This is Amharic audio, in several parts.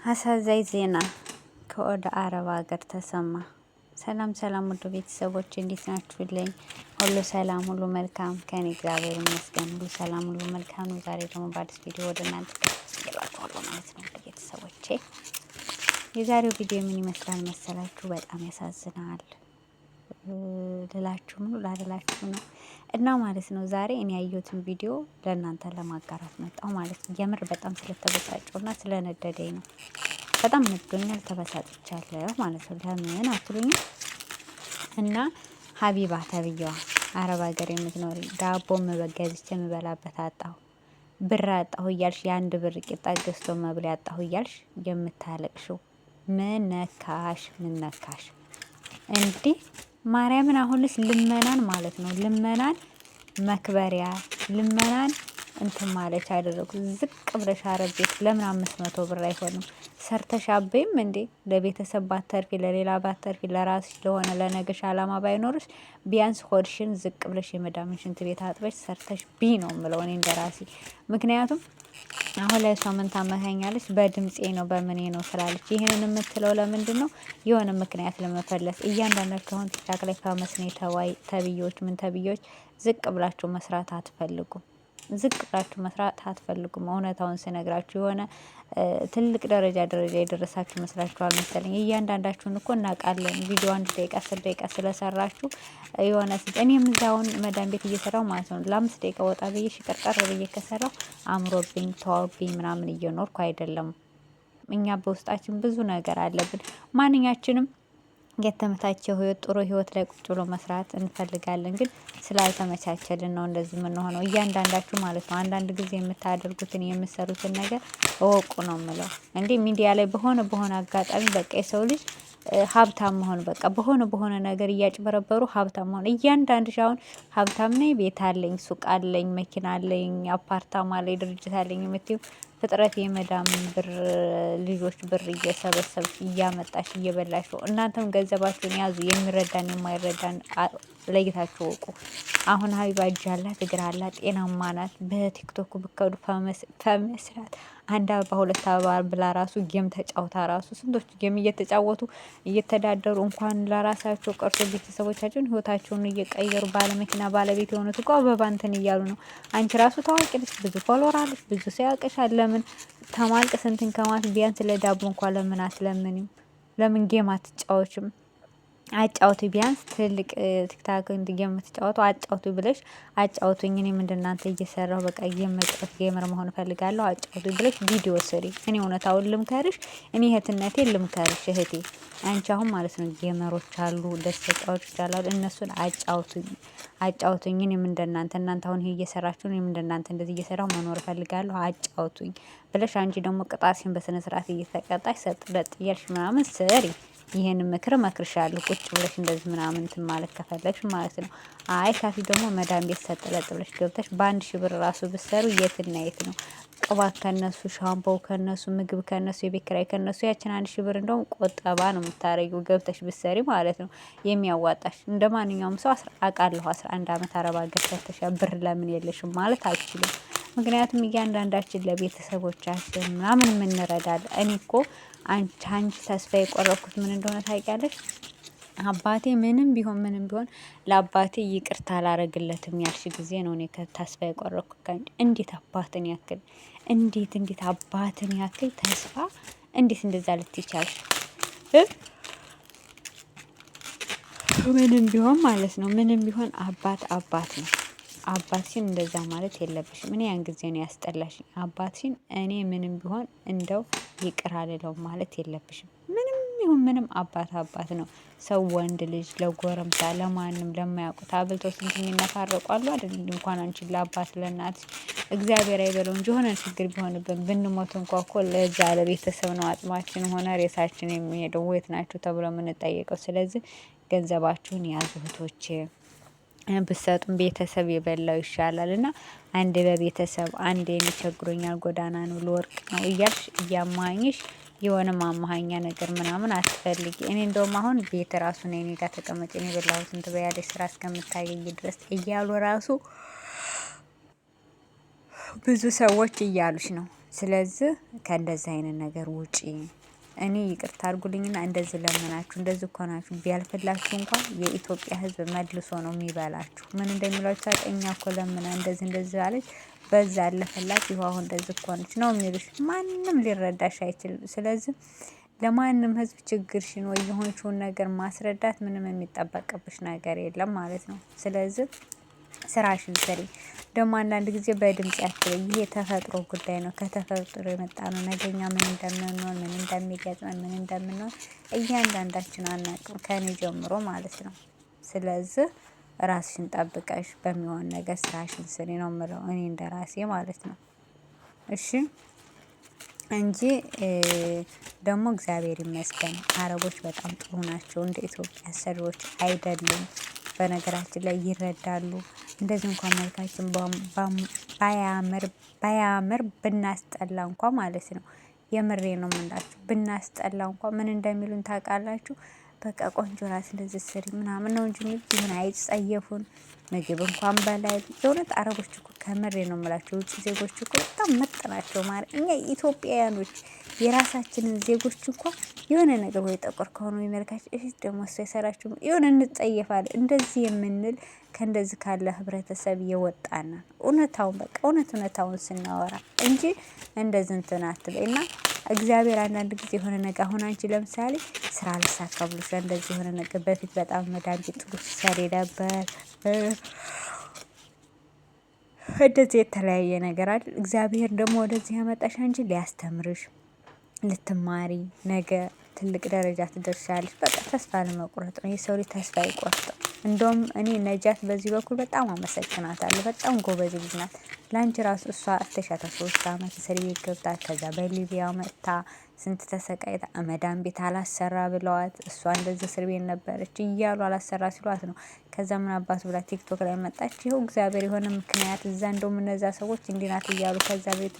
አሳዛኝ ዜና ከወደ አረብ ሀገር ተሰማ። ሰላም ሰላም ውድ ቤተሰቦች እንዴት ናችሁልኝ? ሁሉ ሰላም ሁሉ መልካም ከኔ እግዚአብሔር ይመስገን ሁሉ ሰላም ሁሉ መልካም ነው። ዛሬ ደግሞ በአዲስ ቪዲዮ ወደ እናንተ ቀርቤላችኋለሁ ማለት ነው። ውድ ቤተሰቦቼ የዛሬው ቪዲዮ ምን ይመስላል መሰላችሁ? በጣም ያሳዝናል ልላችሁ ነው ላላችሁ ነው እና ማለት ነው። ዛሬ እኔ ያየሁትን ቪዲዮ ለእናንተ ለማጋራት መጣሁ ማለት ነው። የምር በጣም ስለተበሳጨውና ስለነደደኝ ነው። በጣም ነዶኛል፣ ተበሳጭቻለሁ ማለት ነው። ለምን አትሉኝ? እና ሀቢባ ተብዬዋ አረብ ሀገር የምትኖሪ ዳቦ ገዝቼ የምበላበት አጣሁ፣ ብር አጣሁ እያልሽ የአንድ ብር ቂጣ ገዝቶ መብላ አጣሁ እያልሽ የምታለቅሽው ምን ነካሽ? ምን ነካሽ እንዲህ ማርያምን? አሁንስ ልመናን ማለት ነው ልመናን መክበሪያ ልመናን እንትን ማለች አደረጉ። ዝቅ ብለሽ አረብ ቤት ለምን 500 ብር አይሆንም? ሰርተሽ አበይም እንዴ? ለቤተሰብ ባተርፊ፣ ለሌላ ባተርፊ፣ ለራስሽ ለሆነ ለነገሽ አላማ ባይኖርሽ ቢያንስ ሆድሽን ዝቅ ብለሽ የመዳምን ሽንት ቤት አጥበሽ ሰርተሽ ቢ ነው የምለው እኔ እንደራሴ። ምክንያቱም አሁን ላይ እሷ ምን ታመካኛለች? በድምፄ ነው በምኔ ነው ስላለች። ይህንን የምትለው ለምንድን ነው? የሆነ ምክንያት ለመፈለስ። እያንዳንዳችሁ አሁን ቲክታክ ላይ ከመስኔ ተብዮች ምን ተብዮች ዝቅ ብላችሁ መስራት አትፈልጉም። ዝቅ ብላችሁ መስራት አትፈልጉም። እውነታውን ስነግራችሁ የሆነ ትልቅ ደረጃ የደረሳችሁ መስላችኋል መሰለኝ። እያንዳንዳችሁን እኮ እናውቃለን። ቪዲዮ 1 ደቂቃ 10 ደቂቃ ስለሰራችሁ የሆነ እኔም እዛውን መዳን ቤት እየሰራው ማለት ነው ለ5 ደቂቃ ወጣ ብዬ ሽቀርቀር ብዬ ከሰራው አምሮብኝ ተዋብኝ ምናምን እየኖርኩ አይደለም። እኛ በውስጣችን ብዙ ነገር አለብን። ማንኛችንም የተመቻቸው ህይወት ጥሩ ህይወት ላይ ቁጭ ብሎ መስራት እንፈልጋለን። ግን ስላልተመቻቸልን ነው እንደዚህ የምንሆነው እያንዳንዳችሁ ማለት ነው። አንዳንድ ጊዜ የምታደርጉትን የምትሰሩትን ነገር እወቁ ነው የምለው። እንዴ ሚዲያ ላይ በሆነ አጋጣሚ በቃ የሰው ልጅ ሀብታም መሆን በቃ በሆነ ነገር እያጭበረበሩ ሀብታም መሆን። እያንዳንድሽ አሁን ሀብታም ነኝ፣ ቤት አለኝ፣ ሱቅ አለኝ፣ መኪና አለኝ፣ አፓርታማ ላይ ድርጅት አለኝ የምትይው ፍጥረት የመዳም ብር ልጆች ብር እየሰበሰብሽ እያመጣሽ እየበላሽ ነው። እናንተም ገንዘባችሁን ያዙ። የሚረዳን የማይረዳን ለይታችሁ ወቁ። አሁን ሀቢባ እጅ አላት እግር አላት ጤናማ ናት። በቲክቶክ ብከዱ ፈመስራት አንድ አበባ 2 አበባ ብላ ራሱ ጌም ተጫውታ ራሱ ስንቶች ጌም እየተጫወቱ እየተዳደሩ እንኳን ለራሳቸው ቀርቶ ቤተሰቦቻቸውን ህይወታቸውን እየቀየሩ ባለመኪና ባለቤት የሆኑት እኮ አበባ እንትን እያሉ ነው። አንቺ ራሱ ታዋቂ ነሽ፣ ብዙ ፎሎወር አለሽ፣ ብዙ ሰው ያውቅሻል። ለምን ተማልቀስ እንትን ከማለት ቢያንስ ለዳቦ እንኳን ለምን አትለምንም? ለምን ጌም አትጫወችም? አጫውቱ ቢያንስ ትልቅ ቲክታክ የምትጫወቱ አጫውቱ ብለሽ አጫውቱኝ። እኔም እንደናንተ እየሰራሁ በቃ የመጫወት ጌመር መሆን እፈልጋለሁ አጫውቱ ብለሽ ቪዲዮ ስሪ። እኔ እውነታውን ልምከርሽ፣ እኔ እህትነቴ ልምከርሽ እህቴ። አንቺ አሁን ማለት ነው ጌመሮች አሉ፣ ደስ ተጫዋቾች አሉ፣ እነሱን አጫውቱኝ። እኔም እንደናንተ እናንተ አሁን ይሄ እየሰራችሁ እኔም እንደናንተ እንደዚህ እየሰራሁ መኖር እፈልጋለሁ አጫውቱኝ ብለሽ አንቺ ደግሞ ቅጣትሽን በስነ ስርዓት እየተቀጣሽ ሰጥለጥ እያልሽ ምናምን ስሪ። ይሄን ምክር መክርሻለሁ። ቁጭ ብለሽ እንደዚህ ምናምን እንትን ማለት ከፈለግሽ ማለት ነው። አይ ካፊ ደግሞ መዳም ቤት ሰጥለጥ ብለሽ ገብተሽ በ1000 ብር ራሱ ብትሰሩ የትና የት ነው? ቅባት ከነሱ፣ ሻምፖው ከነሱ፣ ምግብ ከነሱ፣ የቤት ኪራይ ከነሱ። ያችን 1000 ብር እንደውም ቆጠባ ነው የምታረጊው ገብተሽ ብትሰሪ ማለት ነው የሚያዋጣሽ። እንደ ማንኛውም ሰው አውቃለሁ 11 ዓመት አረብ ሀገር ሰርተሻል፣ ብር ለምን የለሽም ማለት አልችልም። ምክንያቱም እያንዳንዳችን ለቤተሰቦቻችን ምናምን የምንረዳለን። እኔ እኮ አንቺ ተስፋ የቆረኩት ምን እንደሆነ ታውቂያለሽ? አባቴ ምንም ቢሆን ለአባቴ ይቅርታ አላረግለትም ያልሽ ጊዜ ነው እኔ ተስፋ የቆረኩት ከአንቺ። እንዴት አባትን ያክል እንዴት አባትን ያክል ተስፋ እንዴት እንደዛ ልትይቻልሽ? ምንም ቢሆን ማለት ነው ምንም ቢሆን አባት ነው። አባትሽን እንደዛ ማለት የለብሽም። እኔ ያን ጊዜ ነው ያስጠላሽኝ። አባትሽን እኔ ምንም ቢሆን እንደው ይቅር አልለውም ማለት የለብሽም። ምንም አባት ነው። ሰው ወንድ ልጅ ለጎረምሳ ለማንም ለማያውቁት አብልተው ስንት የሚነፋረቁ አሉ አይደል? እንኳን አንቺን ለአባት ለእናት እግዚአብሔር አይበለው እንጂ ሆነ ችግር ቢሆንብን ብንሞት እንኳ እኮ ለዛ ለቤተሰብ ነው አጽማችን ሆነ ሬሳችን የሚሄደው። ወይት ናችሁ ተብሎ የምንጠየቀው። ስለዚህ ገንዘባችሁን ያዙ እህቶቼ። ብሰጡም ቤተሰብ የበላው ይሻላል። እና አንድ በቤተሰብ አንድ የሚቸግሮኛል ጎዳና ነው ልወርቅ ነው እያልሽ እያማኝሽ የሆነ ማማሃኛ ነገር ምናምን አትፈልጊ። እኔ እንደውም አሁን ቤት ራሱ ነው እኔ ጋር ተቀመጭ እኔ በላሁትን ትበያለሽ ስራ እስከምታገኝ ድረስ እያሉ ራሱ ብዙ ሰዎች እያሉሽ ነው። ስለዚህ ከእንደዚህ አይነት ነገር ውጪ። እኔ ይቅርታ አድርጉልኝና እንደዚህ ለምናችሁ እንደዚህ እኮ ናችሁ ቢያልፍላችሁ እንኳን የኢትዮጵያ ሕዝብ መልሶ ነው የሚበላችሁ። ምን እንደሚሏችሁ እኛ እኮ ለምና እንደዚህ አለች በዛ አለፈላት ይኸው አሁን እንደዚህ እኮ ነች ነው የሚሉሽ። ማንም ሊረዳሽ አይችልም። ስለዚህ ለማንም ሕዝብ ችግርሽን ወይ የሆንሽውን ነገር ማስረዳት ምንም የሚጠበቅብሽ ነገር የለም ማለት ነው። ስለዚህ ስራሽን ስሪ። ደግሞ አንዳንድ ጊዜ በድምጽ ያትበይ። ይሄ የተፈጥሮ ጉዳይ ነው፣ ከተፈጥሮ የመጣ ነው። ነገኛ ምን እንደምንሆን ምን እንደሚገጥመን ምን እንደምንሆን እያንዳንዳችን አናውቅም፣ ከኔ ጀምሮ ማለት ነው። ስለዚህ ራስሽን ጠብቀሽ በሚሆን ነገር ስራሽን ስሪ ነው የምለው እኔ እንደራሴ ማለት ነው። እሺ እንጂ ደግሞ እግዚአብሔር ይመስገን አረቦች በጣም ጥሩ ናቸው። እንደ ኢትዮጵያ ሰሪዎች አይደሉም። በነገራችን ላይ ይረዳሉ። እንደዚህ እንኳን መልካችን ባያምር ብናስጠላ እንኳ ማለት ነው። የምሬ ነው የምላችሁ። ብናስጠላ እንኳ ምን እንደሚሉን ታውቃላችሁ? በቃ ቆንጆ ናት እንደዚህ ስሪ ምናምን ነው እንጂ ምን አይጸየፉን። ምግብ እንኳን በላይ የእውነት አረቦች እኮ ከምሬ ነው የምላቸው። ውጭ ዜጎች እኮ በጣም ምርጥ ናቸው ማለት እኛ ኢትዮጵያውያኖች የራሳችንን ዜጎች እንኳ የሆነ ነገር ወይ ጠቆር ከሆኑ ይመልካቸው እሺ ደግሞ እሱ የሰራችሁ የሆነ እንጸየፋለን። እንደዚህ የምንል ከእንደዚህ ካለ ህብረተሰብ የወጣና እውነታውን በቃ እውነታውን ስናወራ እንጂ እንደዚህ እንትን አትበይና እግዚአብሔር አንዳንድ ጊዜ የሆነ ነገር አሁን አንቺ ለምሳሌ ስራ ልሳካ ብሎሻል እንደዚህ የሆነ ነገር በፊት በጣም መድኃኒት ጥሩ ሲሰሪ ነበር እንደዚህ የተለያየ ነገር አይደል። እግዚአብሔር ደግሞ ወደዚህ ያመጣሽ አንቺ ሊያስተምርሽ ልትማሪ ነገ ትልቅ ደረጃ ትደርሻለሽ። በቃ ተስፋ ለመቁረጥ ነው። የሰው ልጅ ተስፋ አይቆርጥም። እንደውም እኔ ነጃት በዚህ በኩል በጣም አመሰግናታለሁ። በጣም ጎበዝ ልጅ ናት። ለአንቺ ራሱ እሷ አፍተሻታ 3 አመት እስር ቤት ገብታ ከዛ በሊቢያ መጥታ ስንት ተሰቃይታ መዳም ቤት አላሰራ ብለዋት እሷ እንደዚህ እስር ቤት ነበረች እያሉ አላሰራ ሲሏት ነው። ከዛ ምን አባቱ ብላ ቲክቶክ ላይ መጣች። ይኸው እግዚአብሔር የሆነ ምክንያት እዛ እንደውም እነዛ ሰዎች እንዲህ ናት እያሉ ከዛ ቤት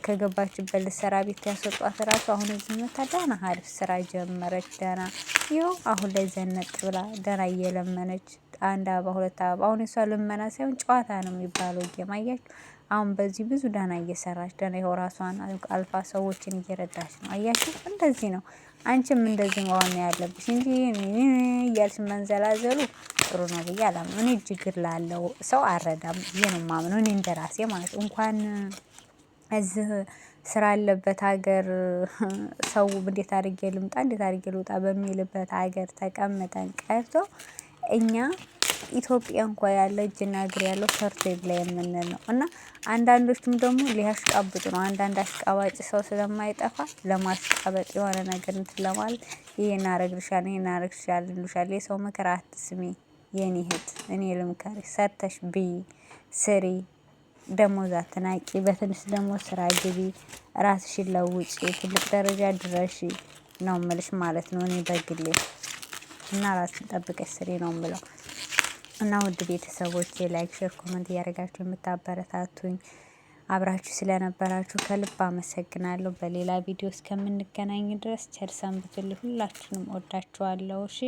ከገባችበት ልትሰራ ቤት ያስወጧት ራሱ አሁን እዚህ መታ ደህና ሀሪፍ ስራ ጀመረች። ደህና ይኸው አሁን ላይ ዘነጥ ብላ ደህና እየለመነች 1 አበባ 2 አበባ አሁን እሷ ልመና ሳይሆን ጨዋታ ነው የሚባለው። ጌም አያችሁ። አሁን በዚህ ብዙ ደህና እየሰራች ደህና ይኸው ራሷን አልፋ ሰዎችን እየረዳች ነው። አያችሁ እንደዚህ ነው። አንቺም እንደዚህ መሆን ያለብሽ እንጂ እያልሽ መንዘላዘሉ ጥሩ ነው ብዬ አላምነው። እኔ ችግር ላለው ሰው አረዳም ብዬ ነው የማምነው። እኔ እንደራሴ ማለት እንኳን እዚህ ስራ ያለበት ሀገር ሰው እንዴት አድርጌ ልምጣ እንዴት አድርጌ ልውጣ በሚልበት ሀገር ተቀምጠን ቀርቶ እኛ ኢትዮጵያ እንኳ ያለ እጅና እግር ያለው ሰርቶ ይብላ የምንል ነው። እና አንዳንዶችም ደግሞ ሊያሽቃብጡ ነው። አንዳንድ አሽቃባጭ ሰው ስለማይጠፋ ለማሽቃበጥ የሆነ ነገር እንትን ለማለት ይሄን አረግልሻለሁ ይሄን አረግልሻለሁ ይሉሻል። የሰው ምክር አትስሚ የኔ እህት። እኔ ልምከርሽ ሰርተሽ ብይ ስሪ። ደሞዝ አትናቂ። በትንሽ ደግሞ ስራ ግቢ። ራስሽን ለውጪ። ትልቅ ደረጃ ድረሺ ነው የምልሽ ማለት ነው እኔ በግሌ እና ራስሽን ጠብቀሽ ስሪ ነው የምለው። እና ውድ ቤተሰቦቼ ላይክ፣ ሼር፣ ኮመንት እያደረጋችሁ የምታበረታቱኝ አብራችሁ ስለነበራችሁ ከልብ አመሰግናለሁ። በሌላ ቪዲዮ እስከምንገናኝ ድረስ ቸር ሰንብቱልኝ። ሁላችሁንም ወዳችኋለሁ። እሺ